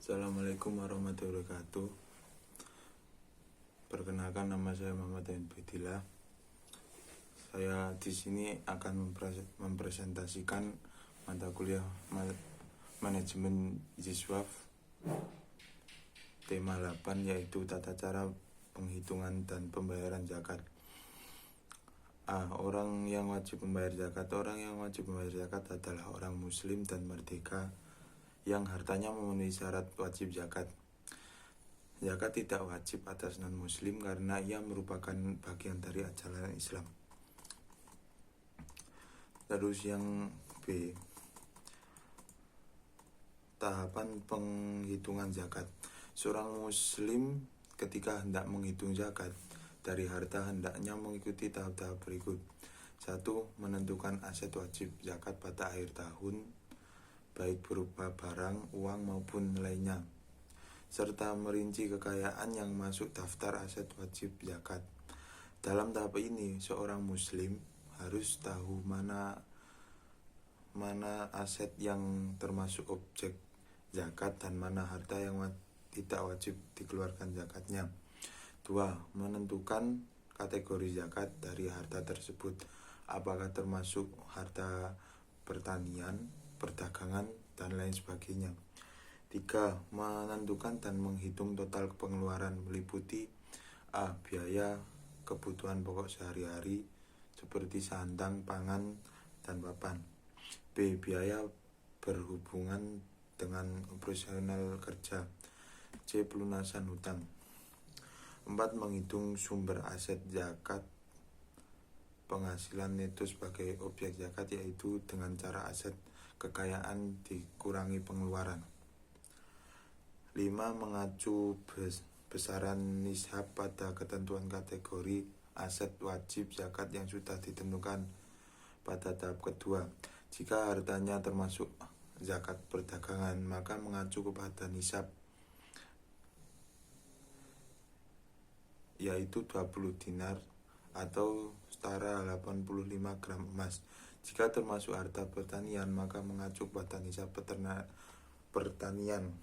Assalamualaikum warahmatullahi wabarakatuh. Perkenalkan, nama saya Muhammad Bedila. Saya di sini akan mempresentasikan mata kuliah manajemen Jiswaf tema 8, yaitu tata cara penghitungan dan pembayaran zakat. Orang yang wajib membayar zakat. Orang yang wajib membayar zakat adalah orang muslim dan merdeka yang hartanya memenuhi syarat wajib zakat. Zakat tidak wajib atas non-muslim karena ia merupakan bagian dari ajaran Islam. Terus yang B, tahapan penghitungan zakat. Seorang muslim ketika hendak menghitung zakat dari harta hendaknya mengikuti tahap-tahap berikut. 1. Menentukan aset wajib zakat pada akhir tahun, baik berupa barang, uang maupun lainnya, serta merinci kekayaan yang masuk daftar aset wajib zakat. Dalam tahap ini, seorang muslim harus tahu mana aset yang termasuk objek zakat dan mana harta yang tidak wajib dikeluarkan zakatnya. 2. Menentukan kategori zakat dari harta tersebut, apakah termasuk harta pertanian, perdagangan, dan lain sebagainya. 3. Menentukan dan menghitung total pengeluaran meliputi A. Biaya kebutuhan pokok sehari-hari seperti sandang, pangan, dan papan. B. Biaya berhubungan dengan operasional kerja. C. Pelunasan hutang. 4. Menghitung sumber aset zakat penghasilan neto sebagai objek zakat, yaitu dengan cara aset kekayaan dikurangi pengeluaran. 5. Mengacu besaran nishab pada ketentuan kategori aset wajib zakat yang sudah ditentukan pada tahap kedua. Jika hartanya termasuk zakat perdagangan, maka mengacu kepada nishab, yaitu 20 dinar atau setara 85 gram emas. Jika termasuk harta pertanian, maka mengacu pada nisab pertanian.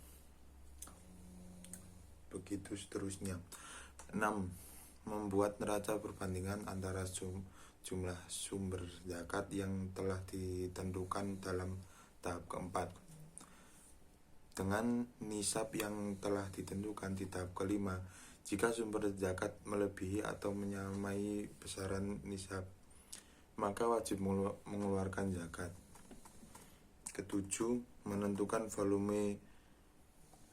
Begitu seterusnya. 6. Membuat neraca perbandingan antara jumlah sumber zakat yang telah ditentukan dalam tahap keempat dengan nisab yang telah ditentukan di tahap kelima. Jika sumber zakat melebihi atau menyamai besaran nisab, maka wajib mengeluarkan zakat. 7. Menentukan volume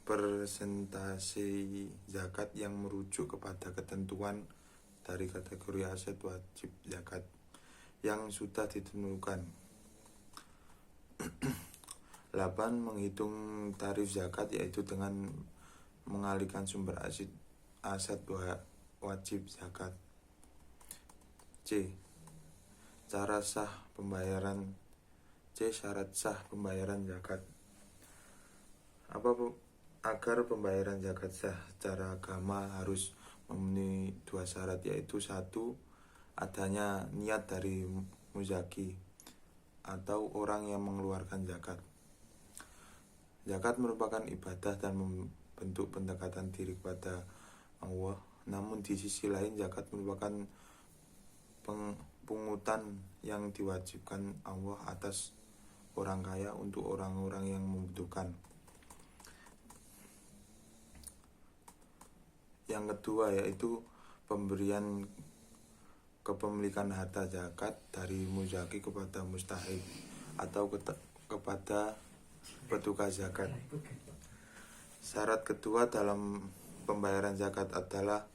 persentase zakat yang merujuk kepada ketentuan dari kategori aset wajib zakat yang sudah ditentukan. 8. Menghitung tarif zakat, yaitu dengan mengalihkan sumber aset wajib zakat. C. Syarat sah pembayaran zakat. Agar pembayaran zakat sah secara agama harus memenuhi 2 syarat, yaitu 1. Adanya niat dari muzaki atau orang yang mengeluarkan zakat. Zakat merupakan ibadah dan bentuk pendekatan diri kepada Allah. Namun di sisi lain, zakat merupakan pungutan yang diwajibkan Allah atas orang kaya untuk orang-orang yang membutuhkan. Yang kedua, yaitu pemberian kepemilikan harta zakat dari muzaki kepada mustahik atau kepada petugas zakat. Syarat kedua dalam pembayaran zakat adalah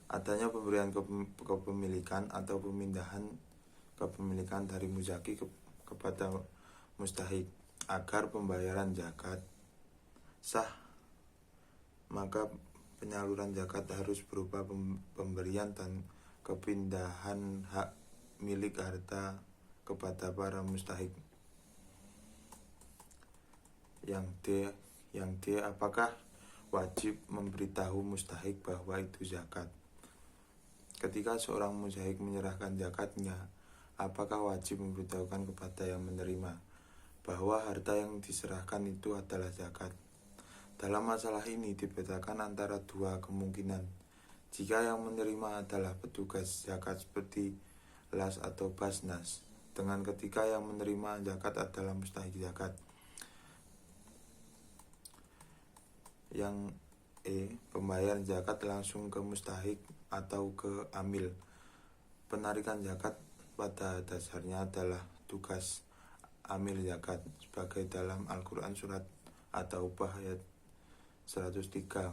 adanya pemberian kepemilikan atau pemindahan kepemilikan dari muzaki kepada mustahik. Agar pembayaran zakat sah, maka penyaluran zakat harus berupa pemberian dan kepindahan hak milik harta kepada para mustahik. Yang D. Apakah wajib memberitahu mustahik bahwa itu zakat? Ketika seorang mustahik menyerahkan zakatnya, apakah wajib memberitahukan kepada yang menerima bahwa harta yang diserahkan itu adalah zakat? Dalam masalah ini dibedakan antara dua kemungkinan. Jika yang menerima adalah petugas zakat seperti las atau basnas, dengan ketika yang menerima zakat adalah mustahik zakat. Yang pembayaran zakat langsung ke mustahik atau ke amil. Penarikan zakat pada dasarnya adalah tugas amil zakat, sebagai dalam Al-Quran surat At-Taubah ayat 103.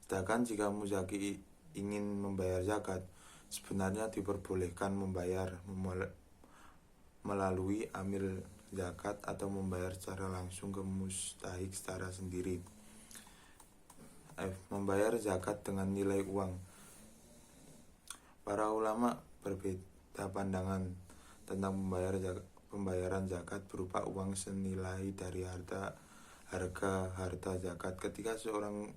Sedangkan jika muzaki ingin membayar zakat, sebenarnya diperbolehkan membayar melalui amil zakat atau membayar secara langsung ke mustahik secara sendiri. Membayar zakat dengan nilai uang. Para ulama berbeda pandangan tentang pembayaran zakat berupa uang senilai dari harga harta zakat. Ketika seorang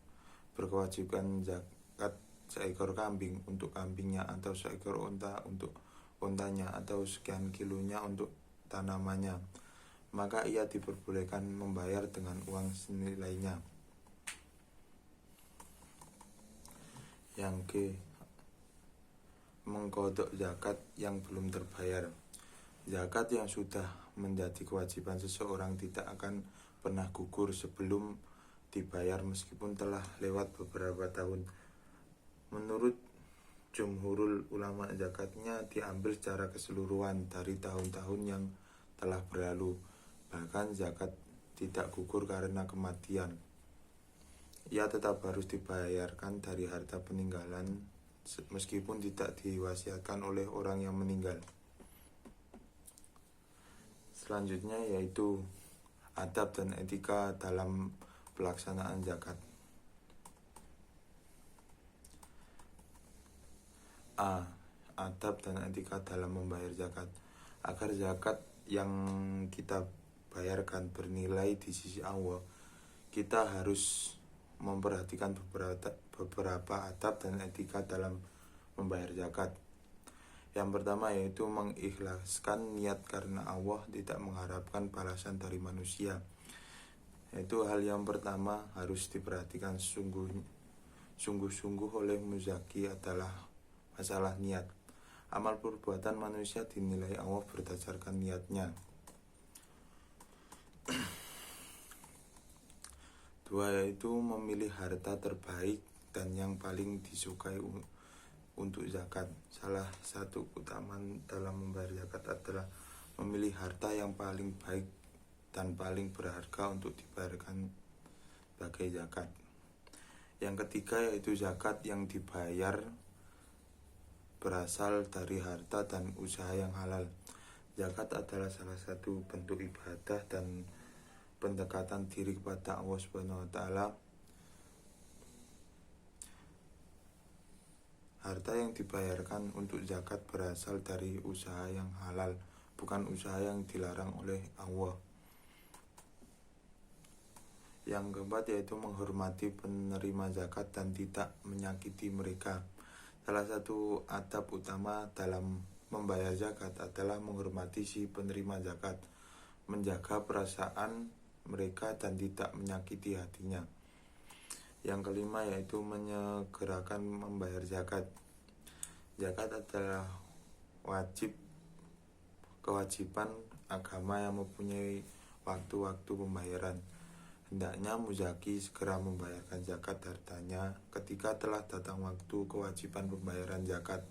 berkewajiban zakat seekor kambing untuk kambingnya, atau seekor unta untuk untanya, atau sekian kilonya untuk tanamannya, maka ia diperbolehkan membayar dengan uang senilainya. Yang G, mengkodok zakat yang belum terbayar. Zakat yang sudah menjadi kewajiban seseorang tidak akan pernah gugur sebelum dibayar meskipun telah lewat beberapa tahun. Menurut jumhurul ulama, zakatnya diambil secara keseluruhan dari tahun-tahun yang telah berlalu. Bahkan zakat tidak gugur karena kematian. Ia tetap harus dibayarkan dari harta peninggalan meskipun tidak diwasiatkan oleh orang yang meninggal. Selanjutnya yaitu adab dan etika dalam pelaksanaan zakat. A. Adab dan etika dalam membayar zakat. Agar zakat yang kita bayarkan bernilai di sisi Allah, kita harus memperhatikan beberapa adab dan etika dalam membayar zakat. Yang pertama yaitu mengikhlaskan niat karena Allah, tidak mengharapkan balasan dari manusia. Itu hal yang pertama harus diperhatikan sungguh-sungguh oleh muzaki adalah masalah niat. Amal perbuatan manusia dinilai Allah berdasarkan niatnya. Dua yaitu memilih harta terbaik dan yang paling disukai untuk zakat. Salah satu keutamaan dalam membayar zakat adalah memilih harta yang paling baik dan paling berharga untuk dibayarkan sebagai zakat. Yang ketiga yaitu zakat yang dibayar berasal dari harta dan usaha yang halal. Zakat adalah salah satu bentuk ibadah dan pendekatan diri kepada Allah SWT. Harta yang dibayarkan untuk zakat berasal dari usaha yang halal, bukan usaha yang dilarang oleh Allah. Yang keempat yaitu menghormati penerima zakat dan tidak menyakiti mereka. Salah satu adab utama dalam membayar zakat adalah menghormati si penerima zakat, menjaga perasaan mereka dan tidak menyakiti hatinya. Yang kelima yaitu menyegerakan membayar zakat. Zakat adalah kewajiban agama yang mempunyai waktu-waktu pembayaran. Hendaknya muzaki segera membayarkan zakat hartanya ketika telah datang waktu kewajiban pembayaran zakat.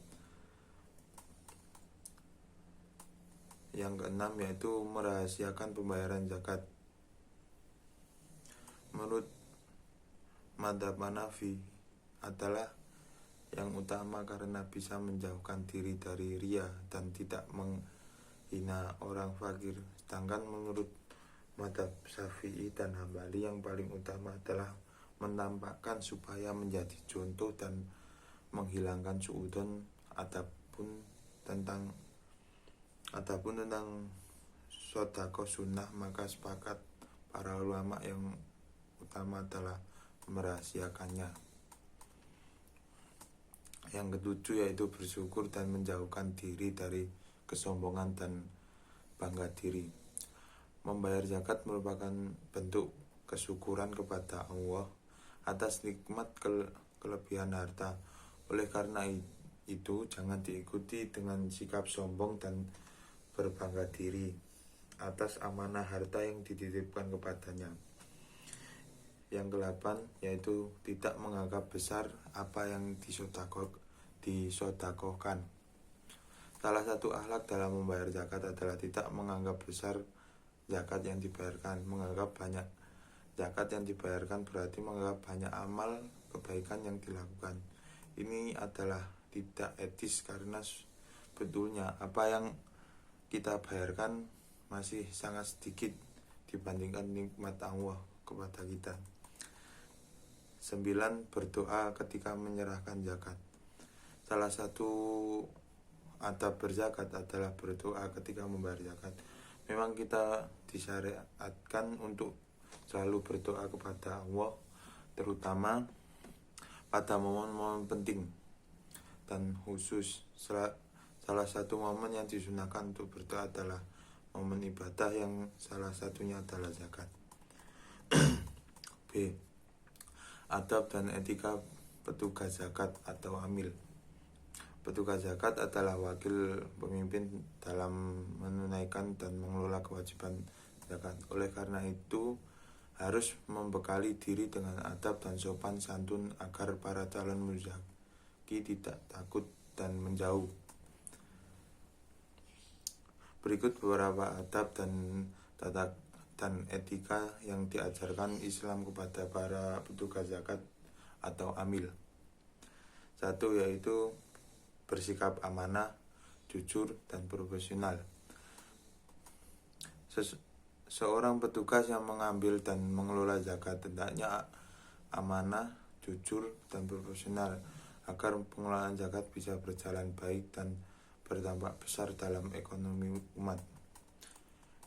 Yang keenam yaitu merahasiakan pembayaran zakat. Menurut madzhab Hanafi adalah yang utama karena bisa menjauhkan diri dari riya dan tidak menghina orang fakir. Sedangkan menurut madzhab Syafi'i dan Hambali yang paling utama adalah menampakkan supaya menjadi contoh dan menghilangkan suudon. Adapun tentang sedekah sunnah, maka sepakat para ulama yang utama adalah merahasiakannya. Yang ketujuh yaitu bersyukur dan menjauhkan diri dari kesombongan dan bangga diri. Membayar zakat merupakan bentuk kesyukuran kepada Allah atas nikmat kelebihan harta. Oleh karena itu jangan diikuti dengan sikap sombong dan berbangga diri atas amanah harta yang dititipkan kepadanya. Yang ke-8 yaitu tidak menganggap besar apa yang disodakohkan. Salah satu akhlak dalam membayar zakat adalah tidak menganggap besar zakat yang dibayarkan. Menganggap banyak zakat yang dibayarkan berarti menganggap banyak amal kebaikan yang dilakukan. Ini adalah tidak etis karena sebetulnya apa yang kita bayarkan masih sangat sedikit dibandingkan nikmat Allah kepada kita. 9. Berdoa ketika menyerahkan zakat. Salah satu adab berzakat adalah berdoa ketika membayar zakat. Memang kita disyariatkan untuk selalu berdoa kepada Allah, terutama pada momen-momen penting dan khusus. Salah satu momen yang disunahkan untuk berdoa adalah momen ibadah yang salah satunya adalah zakat. B. Adab dan etika petugas zakat atau amil. Petugas zakat adalah wakil pemimpin dalam menunaikan dan mengelola kewajiban zakat. Oleh karena itu harus membekali diri dengan adab dan sopan santun agar para calon muzaki tidak takut dan menjauh. Berikut beberapa adab dan tata dan etika yang diajarkan Islam kepada para petugas zakat atau amil. 1. Yaitu bersikap amanah, jujur, dan profesional. Seorang petugas yang mengambil dan mengelola zakat hendaknya amanah, jujur, dan profesional agar pengelolaan zakat bisa berjalan baik dan berdampak besar dalam ekonomi umat.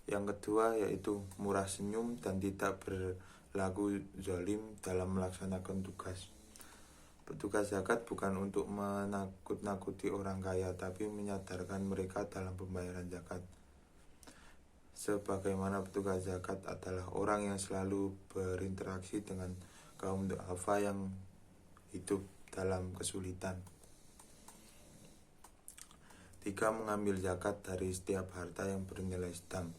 Yang kedua yaitu murah senyum dan tidak berlaku zalim dalam melaksanakan tugas. Petugas zakat bukan untuk menakut-nakuti orang kaya, tapi menyadarkan mereka dalam pembayaran zakat. Sebagaimana petugas zakat adalah orang yang selalu berinteraksi dengan kaum du'afa yang hidup dalam kesulitan. 3. Mengambil zakat dari setiap harta yang bernilai sedang.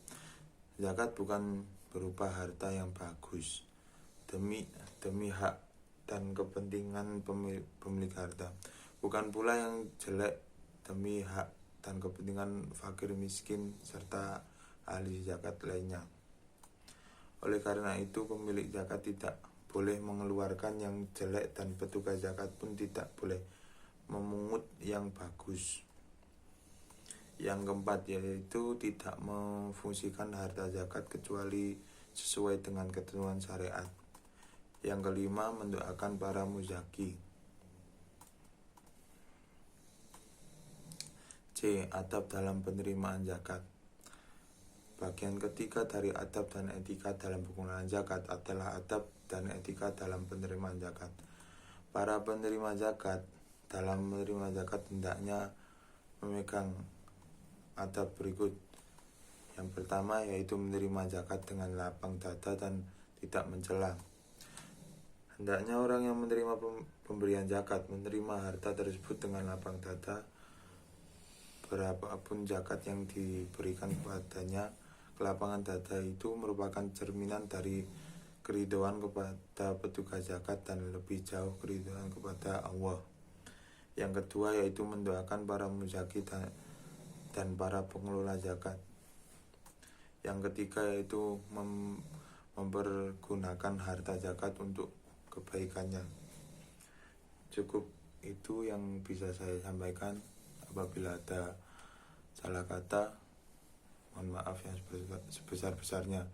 Zakat bukan berupa harta yang bagus demi hak dan kepentingan pemilik harta, bukan pula yang jelek demi hak dan kepentingan fakir miskin serta ahli zakat lainnya. Oleh karena itu pemilik zakat tidak boleh mengeluarkan yang jelek dan petugas zakat pun tidak boleh memungut yang bagus. Yang keempat yaitu tidak memfungsikan harta zakat kecuali sesuai dengan ketentuan syariat. Yang kelima, mendoakan para muzaki. C. Adab dalam penerimaan zakat. Bagian ketiga dari adab dan etika dalam pengelolaan zakat adalah adab dan etika dalam penerimaan zakat. Para penerima zakat dalam menerima zakat hendaknya memegang adab berikut. Yang pertama yaitu menerima zakat dengan lapang dada dan tidak mencela. Hendaknya orang yang menerima pemberian zakat menerima harta tersebut dengan lapang dada. Berapapun zakat yang diberikan kepadanya, kelapangan dada itu merupakan cerminan dari keridhaan kepada petugas zakat dan lebih jauh keridhaan kepada Allah. Yang kedua yaitu mendoakan para muzaki dan para pengelola zakat. Yang ketiga yaitu mempergunakan harta zakat untuk kebaikannya. Cukup itu yang bisa saya sampaikan. Apabila ada salah kata, mohon maaf yang sebesar-besarnya.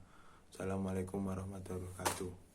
Assalamualaikum warahmatullahi wabarakatuh.